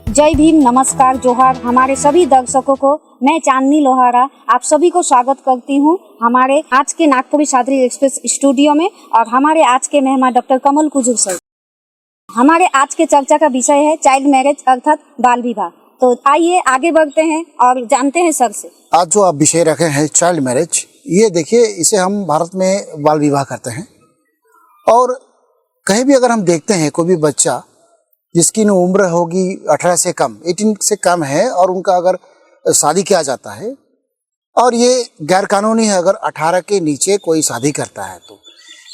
जय भीम, नमस्कार, जोहार हमारे सभी दर्शकों को। मैं चांदनी लोहारा आप सभी को स्वागत करती हूँ हमारे आज के नागपुरी शादरी एक्सप्रेस स्टूडियो में। और हमारे आज के मेहमान डॉक्टर कमल कुजूर सर। हमारे आज के चर्चा का विषय है चाइल्ड मैरिज अर्थात बाल विवाह। तो आइए आगे बढ़ते हैं और जानते हैं सर से। आज जो आप विषय रखे हैं चाइल्ड मैरिज, ये देखिए, इसे हम भारत में बाल विवाह करते हैं। और कहीं भी अगर हम देखते हैं कोई भी बच्चा जिसकी न उम्र होगी 18 से कम, 18 से कम है, और उनका अगर शादी किया जाता है और ये गैर कानूनी है, अगर 18 के नीचे कोई शादी करता है तो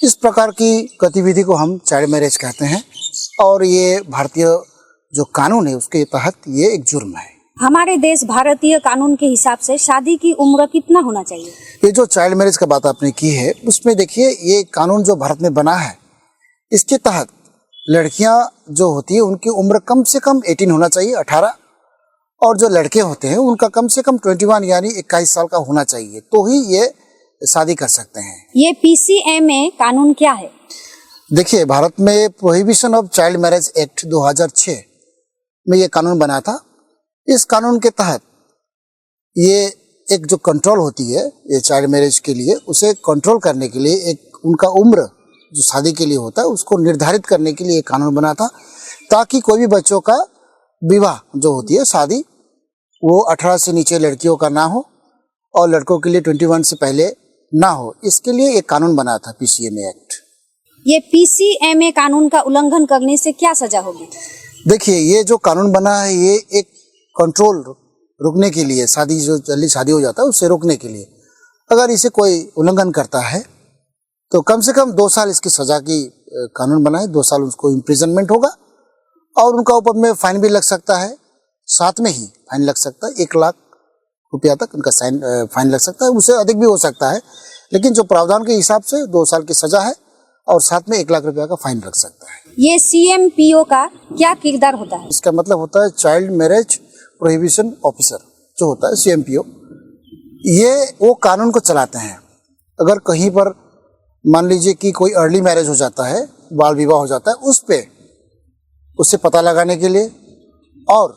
इस प्रकार की गतिविधि को हम चाइल्ड मैरिज कहते हैं। और ये भारतीय जो कानून है उसके तहत ये एक जुर्म है। हमारे देश भारतीय कानून के हिसाब से शादी की उम्र कितना होना चाहिए? ये जो चाइल्ड मैरिज का बात आपने की है, उसमें देखिए, ये कानून जो भारत में बना है, इसके तहत लड़कियां जो होती है उनकी उम्र कम से कम 18 होना चाहिए, 18, और जो लड़के होते हैं उनका कम से कम 21 यानी 21 साल का होना चाहिए, तो ही ये शादी कर सकते हैं। ये PCMA कानून क्या है? देखिए, भारत में prohibition of child marriage act 2006 में ये कानून बना था। इस कानून के तहत ये एक जो कंट्रोल होती है ये चाइल्ड मैरिज के लिए, उसे कंट्रोल करने के लिए एक उनका उम्र जो शादी के लिए होता है उसको निर्धारित करने के लिए एक कानून बना था, ताकि कोई भी बच्चों का विवाह जो होती है शादी, वो 18 से नीचे लड़कियों का ना हो और लड़कों के लिए 21 से पहले ना हो। इसके लिए एक कानून बना था PCMA एक्ट। ये PCMA कानून का उल्लंघन करने से क्या सजा होगी? देखिए, ये जो कानून बना है ये एक कंट्रोल रुकने के लिए, शादी जो जल्दी शादी हो जाता है उससे रोकने के लिए। अगर इसे कोई उल्लंघन करता है तो कम से कम 2 साल इसकी सजा की कानून बना है। 2 साल उसको इम्प्रिजनमेंट होगा और उनका ऊपर में फाइन भी लग सकता है, साथ में ही फाइन लग सकता है, 1 लाख रुपया तक उनका फाइन लग सकता है, उससे अधिक भी हो सकता है। लेकिन जो प्रावधान के हिसाब से 2 साल की सजा है और साथ में 1 लाख रुपया का फाइन लग सकता है। ये CMPO का क्या किरदार होता है? इसका मतलब होता है चाइल्ड मैरिज प्रोहिबिशन ऑफिसर, जो होता है CMPO। ये वो कानून को चलाते हैं। अगर कहीं पर मान लीजिए कि कोई अर्ली मैरिज हो जाता है, बाल विवाह हो जाता है, उससे पता लगाने के लिए, और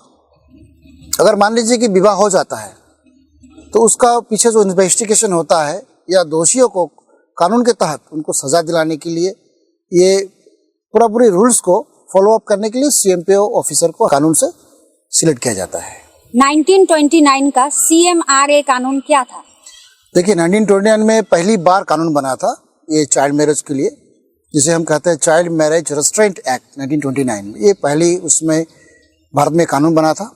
अगर मान लीजिए कि विवाह हो जाता है तो उसका पीछे जो इन्वेस्टिगेशन होता है या दोषियों को कानून के तहत उनको सजा दिलाने के लिए, ये पूरी रूल्स को फॉलो अप करने के लिए CMPO ऑफिसर को कानून से सिलेक्ट किया जाता है। 1929 का CMRA कानून क्या था? देखिए, 1929 में पहली बार कानून बना था ये चाइल्ड मैरिज के लिए, जिसे हम कहते हैं चाइल्ड मैरिज रेस्ट्रेंट एक्ट 1929 में। ये पहली उसमें भारत में कानून बना था,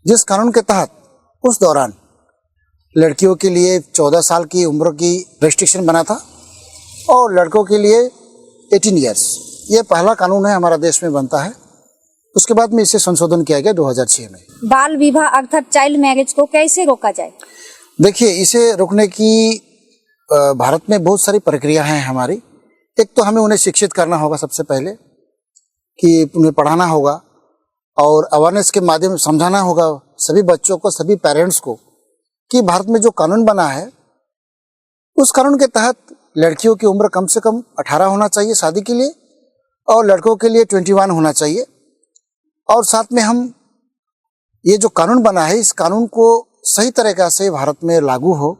जिस कानून के तहत उस दौरान लड़कियों के लिए 14 साल की उम्र की रेस्ट्रिक्शन बना था और लड़कों के लिए 18 ईयर्स। ये पहला कानून है हमारा देश में बनता है। उसके बाद में इसे संशोधन किया गया 2006 में। बाल विवाह अर्थात चाइल्ड मैरिज को कैसे रोका जाए? देखिए, इसे रोकने की भारत में बहुत सारी प्रक्रिया हैं हमारी। एक तो हमें उन्हें शिक्षित करना होगा, सबसे पहले कि उन्हें पढ़ाना होगा और अवेयरनेस के माध्यम से समझाना होगा सभी बच्चों को, सभी पेरेंट्स को, कि भारत में जो कानून बना है उस कानून के तहत लड़कियों की उम्र कम से कम 18 होना चाहिए शादी के लिए और लड़कों के लिए 21 होना चाहिए। और साथ में हम ये जो कानून बना है इस कानून को सही तरीक़ा से भारत में लागू हो,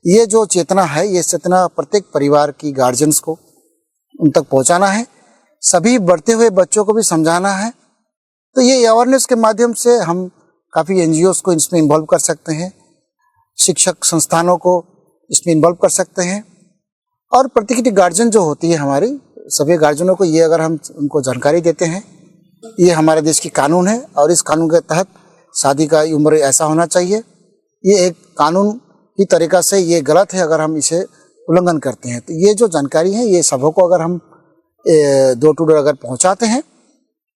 ये जो चेतना है, ये चेतना प्रत्येक परिवार की गार्जियंस को उन तक पहुंचाना है, सभी बढ़ते हुए बच्चों को भी समझाना है। तो ये अवेयरनेस के माध्यम से हम काफ़ी NGOs को इसमें इन्वॉल्व कर सकते हैं, शिक्षक संस्थानों को इसमें इन्वॉल्व कर सकते हैं, और प्रत्येक गार्जियन जो होती है हमारी, सभी गार्जियनों को ये अगर हम उनको जानकारी देते हैं, ये हमारे देश की कानून है और इस कानून के तहत शादी का उम्र ऐसा होना चाहिए, ये एक कानून की तरीक़ा से ये गलत है अगर हम इसे उल्लंघन करते हैं, तो ये जो जानकारी है ये सबों को अगर हम डोर टू डोर अगर पहुंचाते हैं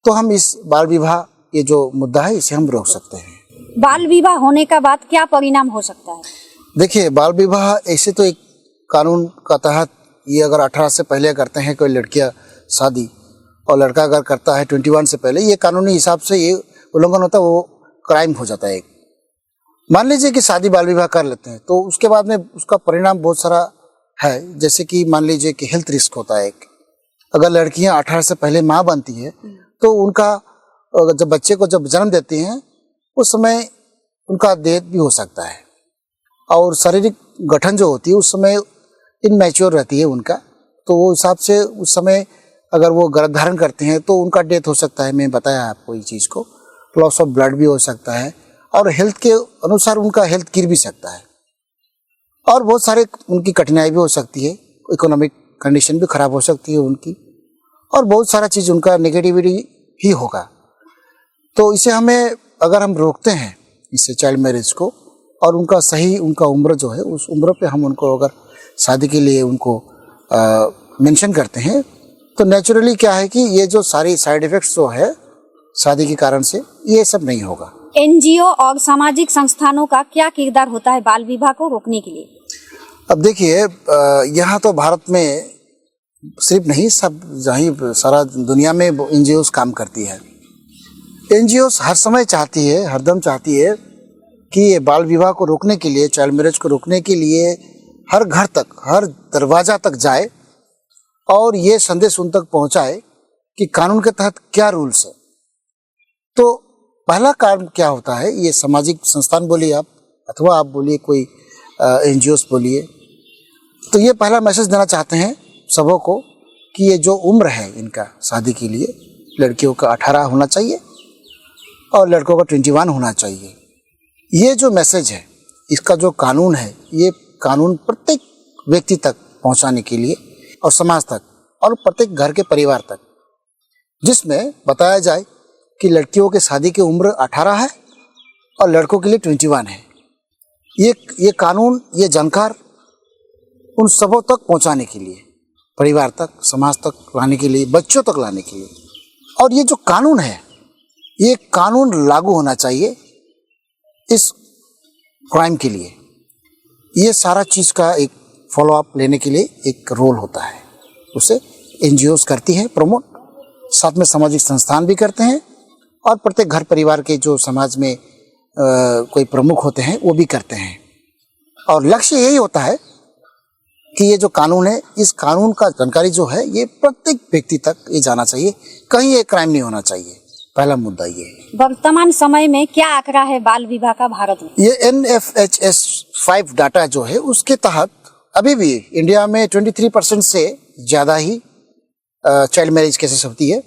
तो हम इस बाल विवाह ये जो मुद्दा है इसे हम रोक सकते हैं। बाल विवाह होने का बाद क्या परिणाम हो सकता है? देखिए, बाल विवाह ऐसे तो एक कानून का तहत ये अगर 18 से पहले करते हैं कोई लड़कियां शादी और लड़का अगर करता है 21 से पहले, ये कानूनी हिसाब से ये उल्लंघन होता है, वो क्राइम हो जाता है। मान लीजिए कि शादी बाल विवाह कर लेते हैं तो उसके बाद में उसका परिणाम बहुत सारा है, जैसे कि मान लीजिए कि हेल्थ रिस्क होता है। अगर लड़कियां 18 से पहले माँ बनती है तो उनका जब बच्चे को जब जन्म देती हैं उस समय उनका डेथ भी हो सकता है, और शारीरिक गठन जो होती है उस समय इनमैच्योर रहती है उनका, तो वो हिसाब से उस समय अगर वो गर्भ धारण करते हैं तो उनका डेथ हो सकता है। मैं बताया आपको ये चीज़ को, लॉस ऑफ ब्लड भी हो सकता है, और हेल्थ के अनुसार उनका हेल्थ गिर भी सकता है, और बहुत सारे उनकी कठिनाई भी हो सकती है, इकोनॉमिक कंडीशन भी खराब हो सकती है उनकी, और बहुत सारा चीज़ उनका नेगेटिविटी ही होगा। तो इसे हमें अगर हम रोकते हैं इससे चाइल्ड मैरिज को, और उनका सही उनका उम्र जो है उस उम्र पे हम उनको अगर शादी के लिए उनको मेंशन करते हैं तो नेचुरली क्या है कि ये जो सारी साइड इफ़ेक्ट्स जो है शादी के कारण से ये सब नहीं होगा। एनजीओ और सामाजिक संस्थानों का क्या किरदार होता है बाल विवाह को रोकने के लिए? अब देखिए, यहाँ तो भारत में सिर्फ नहीं, सब जहीं सारा दुनिया में एनजीओस काम करती है। एनजीओस हर समय चाहती है, हरदम चाहती है कि ये बाल विवाह को रोकने के लिए, चाइल्ड मैरिज को रोकने के लिए हर घर तक, हर दरवाजा तक जाए और ये संदेश उन तक पहुंचाए कि कानून के तहत क्या रूल्स है। तो पहला काम क्या होता है, ये सामाजिक संस्थान बोलिए आप, अथवा आप बोलिए कोई एनजीओस बोलिए, तो ये पहला मैसेज देना चाहते हैं सबों को कि ये जो उम्र है इनका शादी के लिए, लड़कियों का 18 होना चाहिए और लड़कों का 21 होना चाहिए। ये जो मैसेज है, इसका जो कानून है, ये कानून प्रत्येक व्यक्ति तक पहुंचाने के लिए, और समाज तक, और प्रत्येक घर के परिवार तक, जिसमें बताया जाए कि लड़कियों के शादी की उम्र 18 है और लड़कों के लिए 21 है। ये कानून, ये जानकार उन सबों तक पहुंचाने के लिए, परिवार तक, समाज तक लाने के लिए, बच्चों तक लाने के लिए। और ये जो कानून है, ये कानून लागू होना चाहिए इस क्राइम के लिए। ये सारा चीज़ का एक फॉलोअप लेने के लिए एक रोल होता है, उसे एनजीओस करती है प्रमोट, साथ में सामाजिक संस्थान भी करते हैं, और प्रत्येक घर परिवार के जो समाज में कोई प्रमुख होते हैं वो भी करते हैं। और लक्ष्य यही होता है कि ये जो कानून है, इस कानून का जानकारी जो है ये प्रत्येक व्यक्ति तक ये जाना चाहिए, कहीं ये क्राइम नहीं होना चाहिए। पहला मुद्दा ये है। वर्तमान समय में क्या आंकड़ा है बाल विवाह का भारत में? ये NFHS 5 डाटा जो है उसके तहत अभी भी इंडिया में 23% से ज़्यादा ही चाइल्ड मैरिज केसेस होती है,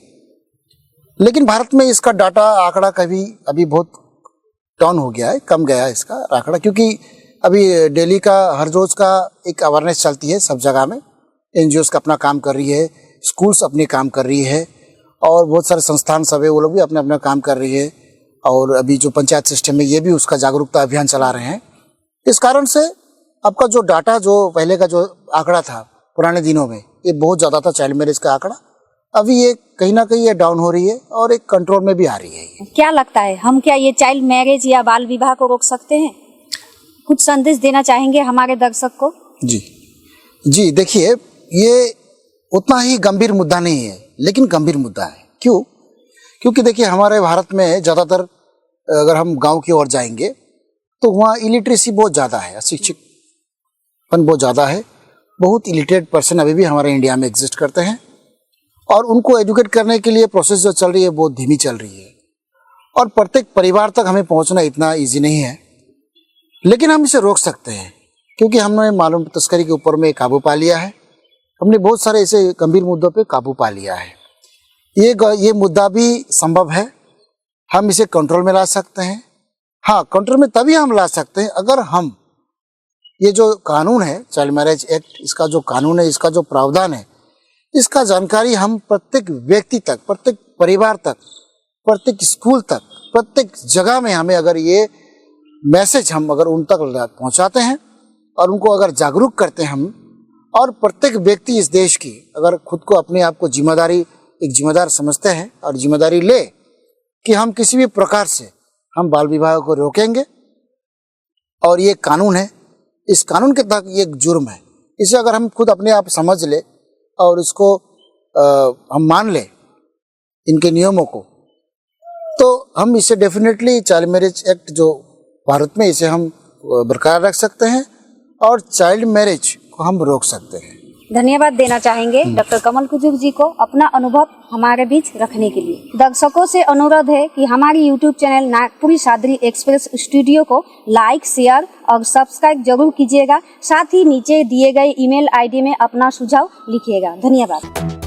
लेकिन भारत में इसका डाटा आंकड़ा कभी अभी बहुत डाउन हो गया है, कम गया है इसका आंकड़ा, क्योंकि अभी दिल्ली का हर रोज़ का एक अवेयरनेस चलती है सब जगह में, एनजीओस का अपना काम कर रही है, स्कूल्स अपने काम कर रही है, और बहुत सारे संस्थान सब है वो लोग भी अपना अपना काम कर रही है, और अभी जो पंचायत सिस्टम में ये भी उसका जागरूकता अभियान चला रहे हैं। इस कारण से आपका जो डाटा, जो पहले का जो आंकड़ा था पुराने दिनों में, ये बहुत ज़्यादा था चाइल्ड मैरिज का आंकड़ा, अभी ये कहीं ना कहीं ये डाउन हो रही है और एक कंट्रोल में भी आ रही है। क्या लगता है, हम क्या ये चाइल्ड मैरिज या बाल विवाह को रोक सकते हैं? कुछ संदेश देना चाहेंगे हमारे दर्शक को? जी देखिए, ये उतना ही गंभीर मुद्दा नहीं है, लेकिन गंभीर मुद्दा है। क्यों? क्योंकि देखिए हमारे भारत में ज़्यादातर अगर हम गांव की ओर जाएंगे तो वहाँ इलिटरेसी बहुत ज़्यादा है, अशिक्षितपन बहुत ज़्यादा है, बहुत इलिटरेट पर्सन अभी भी हमारे इंडिया में एग्जिस्ट करते हैं, और उनको एजुकेट करने के लिए प्रोसेस जो चल रही है बहुत धीमी चल रही है, और प्रत्येक परिवार तक हमें पहुँचना इतना ईजी नहीं है। लेकिन हम इसे रोक सकते हैं, क्योंकि हमने मानव तस्करी के ऊपर में काबू पा लिया है, हमने बहुत सारे ऐसे गंभीर मुद्दों पे काबू पा लिया है। ये मुद्दा भी संभव है, हम इसे कंट्रोल में ला सकते हैं। हाँ, कंट्रोल में तभी हम ला सकते हैं अगर हम ये जो कानून है चाइल्ड मैरिज एक्ट, इसका जो कानून है, इसका जो प्रावधान है, इसका जानकारी हम प्रत्येक व्यक्ति तक, प्रत्येक परिवार तक, प्रत्येक स्कूल तक, प्रत्येक जगह में हमें अगर ये मैसेज हम अगर उन तक पहुंचाते हैं और उनको अगर जागरूक करते हैं हम, और प्रत्येक व्यक्ति इस देश की अगर खुद को अपने आप को एक जिम्मेदार समझते हैं और जिम्मेदारी ले कि हम किसी भी प्रकार से हम बाल विवाह को रोकेंगे, और ये कानून है, इस कानून के तहत ये एक जुर्म है, इसे अगर हम खुद अपने आप समझ ले और इसको हम मान ले इनके नियमों को, तो हम इसे डेफिनेटली चाइल्ड मैरिज एक्ट जो भारत में, इसे हम बरकरार रख सकते हैं और चाइल्ड मैरिज को हम रोक सकते हैं। धन्यवाद देना चाहेंगे डॉक्टर कमल कुजुर जी को अपना अनुभव हमारे बीच रखने के लिए। दर्शकों से अनुरोध है कि हमारी YouTube channel Nagpuri Sadri express studio को लाइक, शेयर और सब्सक्राइब जरूर कीजिएगा। साथ ही नीचे दिए गए ईमेल आईडी में अपना सुझाव लिखिएगा। धन्यवाद।